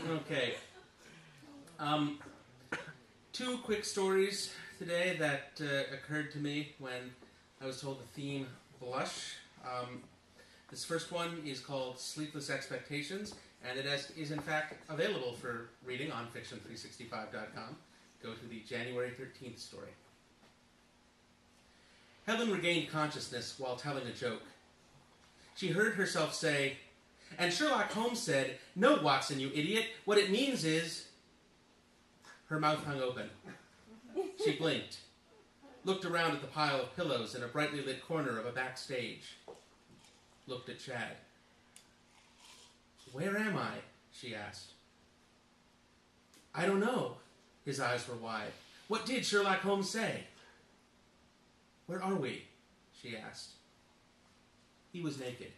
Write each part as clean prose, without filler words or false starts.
Okay. Two quick stories today that occurred to me when I was told the theme blush. This first one is called Sleepless Expectations, and it is in fact available for reading on fiction365.com. Go to the January 13th story. Helen regained consciousness while telling a joke. She heard herself say, "And Sherlock Holmes said, 'No, Watson, you idiot. What it means is—'" Her mouth hung open. She blinked, looked around at the pile of pillows in a brightly lit corner of a backstage, looked at Chad. "Where am I?" she asked. "I don't know." His eyes were wide. "What did Sherlock Holmes say?" "Where are we?" she asked. He was naked.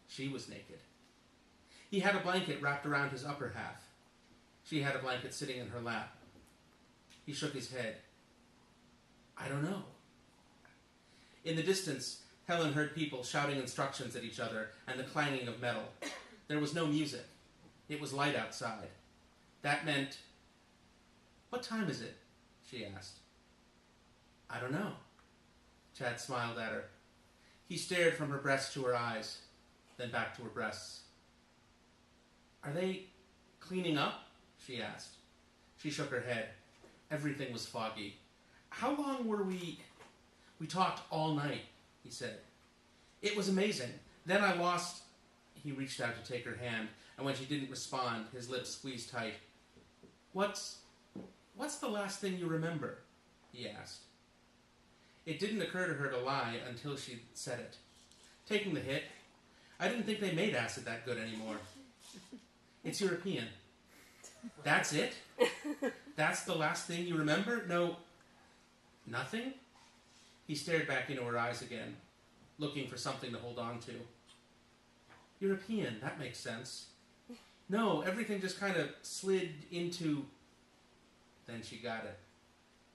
She was naked. He had a blanket wrapped around his upper half. She had a blanket sitting in her lap. He shook his head. "I don't know." In the distance, Helen heard people shouting instructions at each other and the clanging of metal. There was no music. It was light outside. That meant... "What time is it?" she asked. "I don't know." Chad smiled at her. He stared from her breasts to her eyes, then back to her breasts. "Are they cleaning up?" she asked. She shook her head. Everything was foggy. "How long were we... We talked all night," he said. "It was amazing. Then I lost..." He reached out to take her hand, and when she didn't respond, his lips squeezed tight. What's the last thing you remember?" he asked. It didn't occur to her to lie until she said it. "Taking the hit. I didn't think they made acid that good anymore." "It's European." "That's it? That's the last thing you remember? No... Nothing?" He stared back into her eyes again, looking for something to hold on to. "European, that makes sense." "No, everything just kind of slid into..." Then she got it.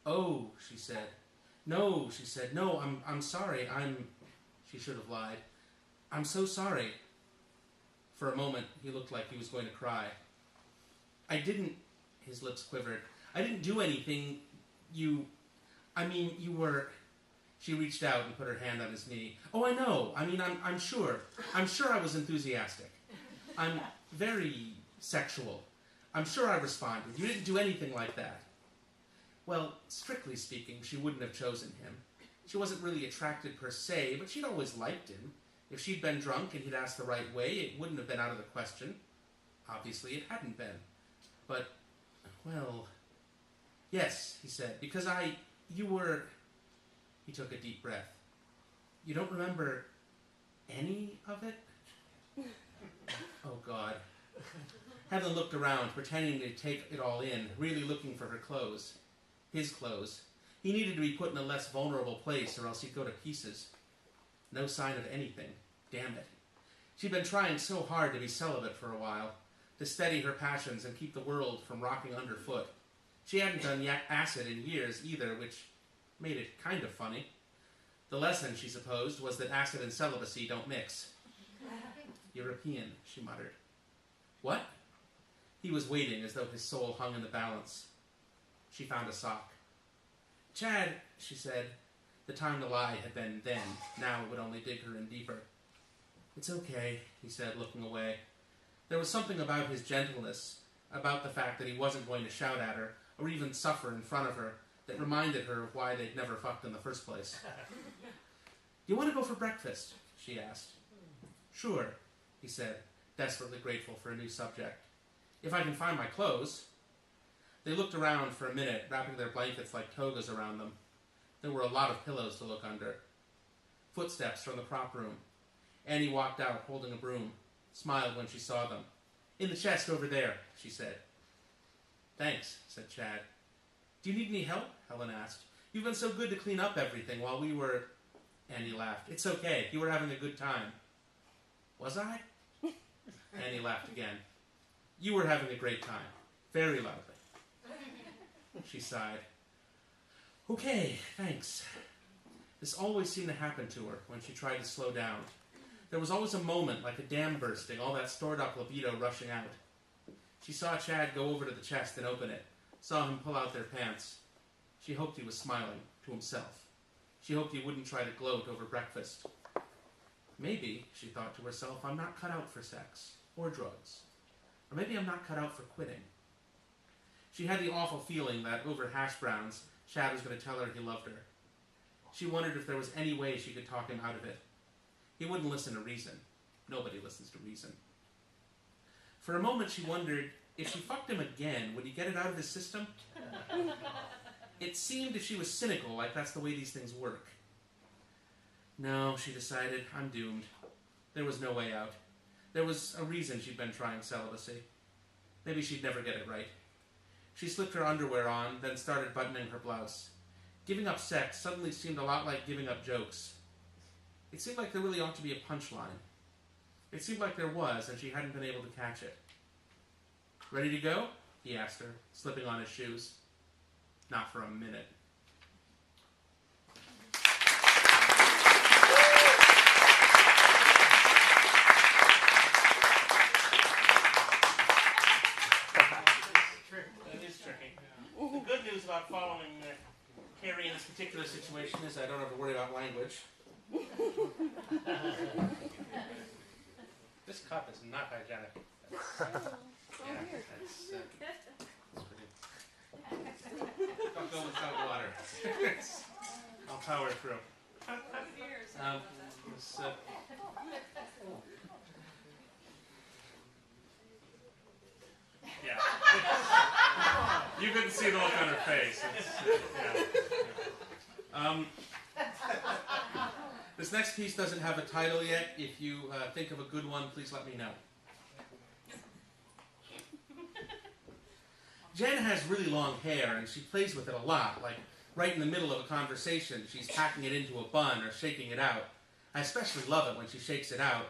"Oh," she said. "No," she said. "No, I'm sorry. She should have lied. "I'm so sorry." For a moment, he looked like he was going to cry. "I didn't..." His lips quivered. "I didn't do anything. You were..." She reached out and put her hand on his knee. "Oh, I know. I'm sure. I'm sure I was enthusiastic. I'm very sexual. I'm sure I responded. You didn't do anything like that." Well, strictly speaking, she wouldn't have chosen him. She wasn't really attracted per se, but she'd always liked him. If she'd been drunk and he'd asked the right way, it wouldn't have been out of the question. Obviously, it hadn't been. But, well... "Yes," he said, "because you were..." He took a deep breath. "You don't remember any of it?" Oh, God. Helen looked around, pretending to take it all in, really looking for her clothes. His clothes. He needed to be put in a less vulnerable place, or else he'd go to pieces. No sign of anything. Damn it. She'd been trying so hard to be celibate for a while, to steady her passions and keep the world from rocking underfoot. She hadn't done acid in years either, which made it kind of funny. The lesson, she supposed, was that acid and celibacy don't mix. "European," she muttered. "What?" He was waiting as though his soul hung in the balance. She found a sock. "Chad," she said. The time to lie had been then. Now it would only dig her in deeper. "It's okay," he said, looking away. There was something about his gentleness, about the fact that he wasn't going to shout at her, or even suffer in front of her, that reminded her of why they'd never fucked in the first place. "Do you want to go for breakfast?" she asked. "Sure," he said, desperately grateful for a new subject. "If I can find my clothes." They looked around for a minute, wrapping their blankets like togas around them. There were a lot of pillows to look under. Footsteps from the prop room. Annie walked out, holding a broom, smiled when she saw them. "In the chest over there," she said. "Thanks," said Chad. "Do you need any help?" Helen asked. "You've been so good to clean up everything while we were..." Annie laughed. "It's okay. You were having a good time." "Was I?" Annie laughed again. "You were having a great time." Very loudly. She sighed. "Okay, thanks." This always seemed to happen to her when she tried to slow down. There was always a moment like a dam bursting, all that stored up libido rushing out. She saw Chad go over to the chest and open it, saw him pull out their pants. She hoped he was smiling to himself. She hoped he wouldn't try to gloat over breakfast. Maybe, she thought to herself, I'm not cut out for sex or drugs. Or maybe I'm not cut out for quitting. She had the awful feeling that over hash browns, Chad was going to tell her he loved her. She wondered if there was any way she could talk him out of it. He wouldn't listen to reason. Nobody listens to reason. For a moment she wondered, if she fucked him again, would he get it out of his system? It seemed if she was cynical, like that's the way these things work. No, she decided, I'm doomed. There was no way out. There was a reason she'd been trying celibacy. Maybe she'd never get it right. She slipped her underwear on, then started buttoning her blouse. Giving up sex suddenly seemed a lot like giving up jokes. It seemed like there really ought to be a punchline. It seemed like there was, and she hadn't been able to catch it. Ready to go? He asked her, slipping on his shoes. Not for a minute. That is tricky. The good news about following Carrie in this particular situation is I don't have to worry about language. This cup is not hygienic. That's pretty. Don't go without water. I'll power through. Yeah. You couldn't see the look on her face. This next piece doesn't have a title yet. If you think of a good one, please let me know. Jen has really long hair, and she plays with it a lot, like right in the middle of a conversation, she's packing it into a bun or shaking it out. I especially love it when she shakes it out.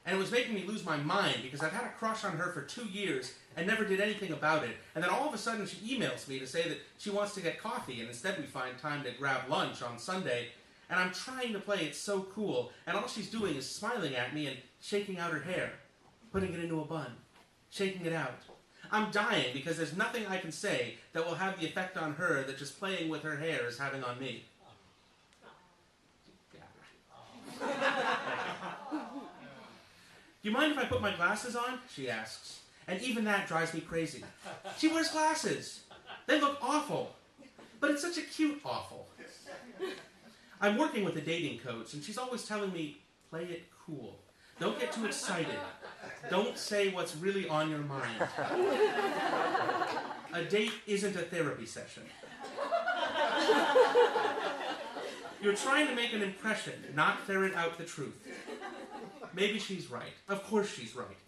And it was making me lose my mind because I've had a crush on her for 2 years and never did anything about it. And then all of a sudden she emails me to say that she wants to get coffee, and instead we find time to grab lunch on Sunday. And I'm trying to play it so cool, and all she's doing is smiling at me and shaking out her hair, putting it into a bun, shaking it out. I'm dying because there's nothing I can say that will have the effect on her that just playing with her hair is having on me. Do you mind if I put my glasses on? She asks. And even that drives me crazy. She wears glasses. They look awful. But it's such a cute awful. I'm working with a dating coach, and she's always telling me, play it cool. Don't get too excited. Don't say what's really on your mind. A date isn't a therapy session. You're trying to make an impression, not ferret out the truth. Maybe she's right. Of course she's right.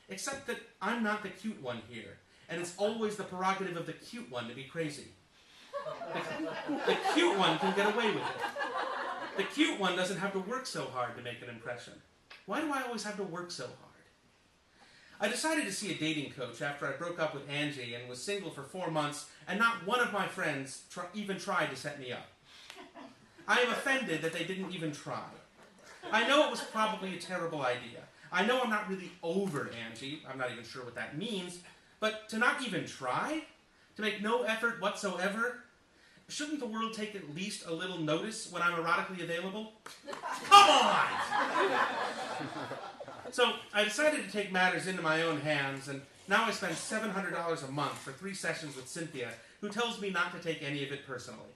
Except that I'm not the cute one here, and it's always the prerogative of the cute one to be crazy. The cute one can get away with it. The cute one doesn't have to work so hard to make an impression. Why do I always have to work so hard? I decided to see a dating coach after I broke up with Angie and was single for 4 months, and not one of my friends even tried to set me up. I am offended that they didn't even try. I know it was probably a terrible idea. I know I'm not really over Angie. I'm not even sure what that means. But to not even try? To make no effort whatsoever? Shouldn't the world take at least a little notice when I'm erotically available? Come on! So I decided to take matters into my own hands, and now I spend $700 a month for 3 sessions with Cynthia, who tells me not to take any of it personally.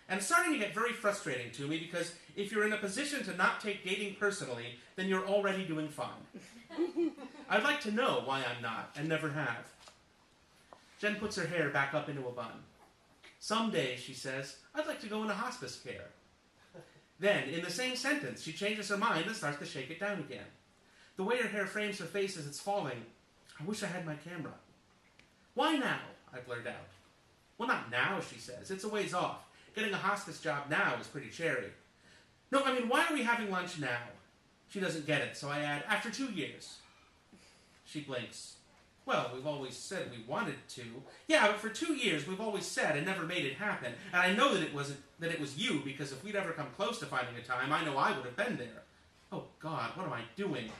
And it's starting to get very frustrating to me because if you're in a position to not take dating personally, then you're already doing fine. I'd like to know why I'm not, and never have. Jen puts her hair back up into a bun. Someday, she says, I'd like to go into hospice care. Then, in the same sentence, she changes her mind and starts to shake it down again. The way her hair frames her face as it's falling, I wish I had my camera. Why now? I blurt out. Well, not now, she says. It's a ways off. Getting a hospice job now is pretty cherry. No, I mean, why are we having lunch now? She doesn't get it, so I add, after 2 years. She blinks. Well, we've always said we wanted to. Yeah, but for 2 years we've always said and never made it happen. And I know that it was you, because if we'd ever come close to finding a time, I know I would have been there. Oh God, what am I doing?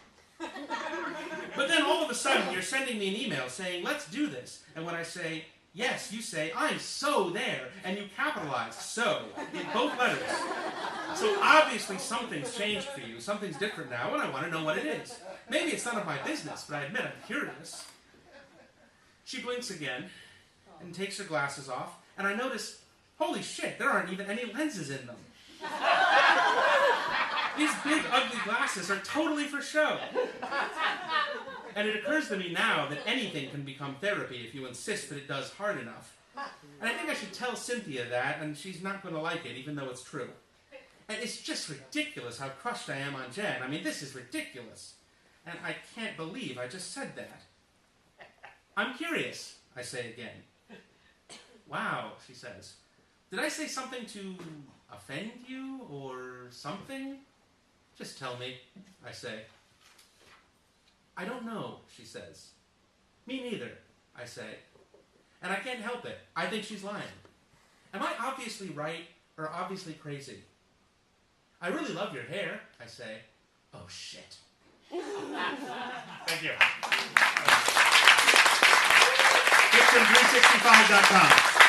But then all of a sudden, you're sending me an email saying, let's do this. And when I say, yes, you say, I'm so there. And you capitalize so in both letters. So obviously something's changed for you. Something's different now, and I want to know what it is. Maybe it's none of my business, but I admit I'm curious. She blinks again and takes her glasses off, and I notice, holy shit, there aren't even any lenses in them. These big, ugly glasses are totally for show. And it occurs to me now that anything can become therapy if you insist that it does hard enough. And I think I should tell Cynthia that, and she's not going to like it, even though it's true. And it's just ridiculous how crushed I am on Jen. I mean, this is ridiculous. And I can't believe I just said that. I'm curious, I say again. Wow, she says. Did I say something to offend you or something? Just tell me, I say. I don't know, she says. Me neither, I say. And I can't help it. I think she's lying. Am I obviously right or obviously crazy? I really love your hair, I say. Oh, shit. Thank you. It's from 365.com.